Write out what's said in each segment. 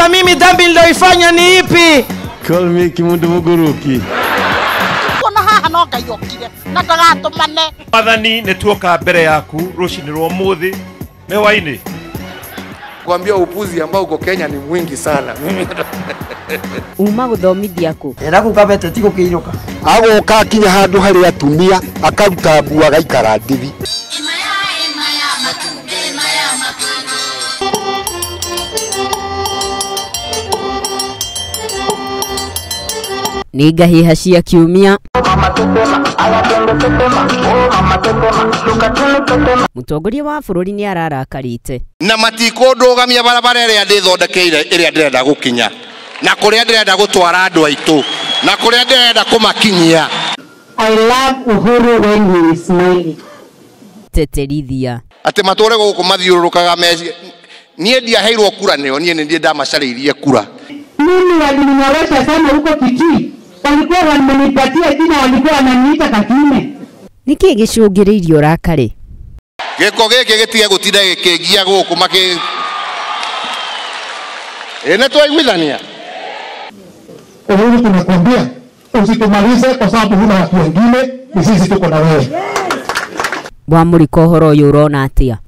Sasa mimi dhambi niliyoifanya ni ipi? Call me Kimundu Muguruki. Kona haha no ngayokire na ndagatumane. Mathani netuoka mbere yaku rucini rwa muthi mewaini. Kuambia upuzi ambao uko Kenya ni mwingi sana. Uma guthomithia ku. Era kukabete tiko kiiruka. Agoka kinya handu hari atumia akaruta mbu agaikara ndithi. Ni Ngahiha cia Kiumia. Mutongoria wa bururi ni ararakarite. Na matikondogamia barabara ĩrĩa ndĩthondekeire ĩrĩa ndĩrenda gukinya. Na kuria ndĩrenda gutwara andu aitu. Na kuria ndĩrenda kumakinyia. I love Uhuru when he is smiling. Teterithia. Ati matore guku mathiururukaga meci. Nie ndiaheirwo kura nio nie ndie ndamacariirie kura. Mimi walinyorosha sana huko Kitui. Walikuwa wananipatia jina, walikuwa wananiita Kakime. Niki gicungiriirio rakari. Giko giki gitige gutinda gikingia guku maki. Ene twaiguithania. Uhuru, tunakwambia usitumalize kwa sababu huna watu wengine, ni sisi tuko na wewe. Bwamuriko horo uyu urona atia?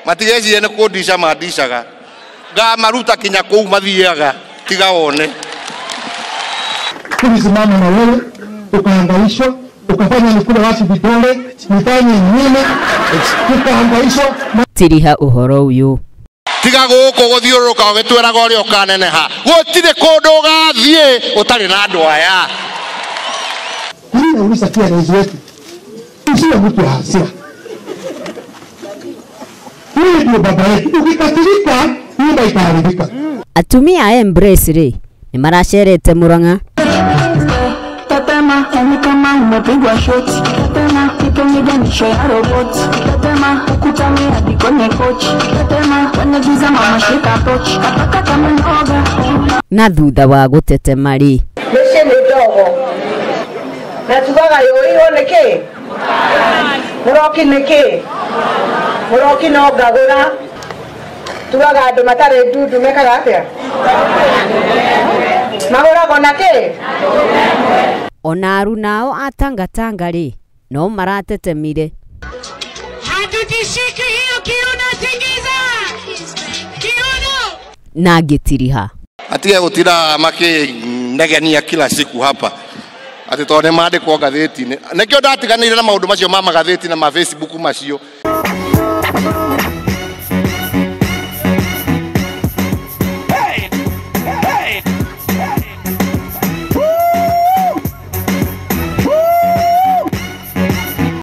Matigeci ene kundisha mandishaga. Ga maruta kinya kuu mathiaga tiga wone. Tulisimama na wewe, tukahangaishwa, ukafanya nikule watu vidole, nifanye nyine, tukahangaishwa. Tiriha uhoro uyu. Tiga guku guthiururuka ugitweraga uri ukaneneha. Gutire kundu gathie utari na andu aya. Mimi nauliza pia rais wetu. Usiwe mtu wa hasira. Wewe ndio baba yetu. Ukikasirika, nyumba itaharibika. Atumia embrace ri ni maracerete Murang'a. Tetema kama umepigwa shoti. Tetema kipenyeja ni show ya robot. Tetema ukutani hadi kwenye kochi. Tetema kwenye giza mama shika pochi. Kapaka kama noga. Na thutha wa gutetema ri Mese ni dogo. Na tugaga yoyo niki. Muroki niki. Muroki no gagura. Tugaga andu matare ndudu mekaga atia. Magura kona ki. ona aru nao atangatanga ri no maratetemire. Hatutishiki hiyo kiuno, tingiza. Kiuno. Na ngitiriha. Atige gutira makinegenia kila siku hapa. Ati tone mandikwo ngatheti-ini. Nekio ndatiganire na maundu macio ma magatheti na ma Facebook macio.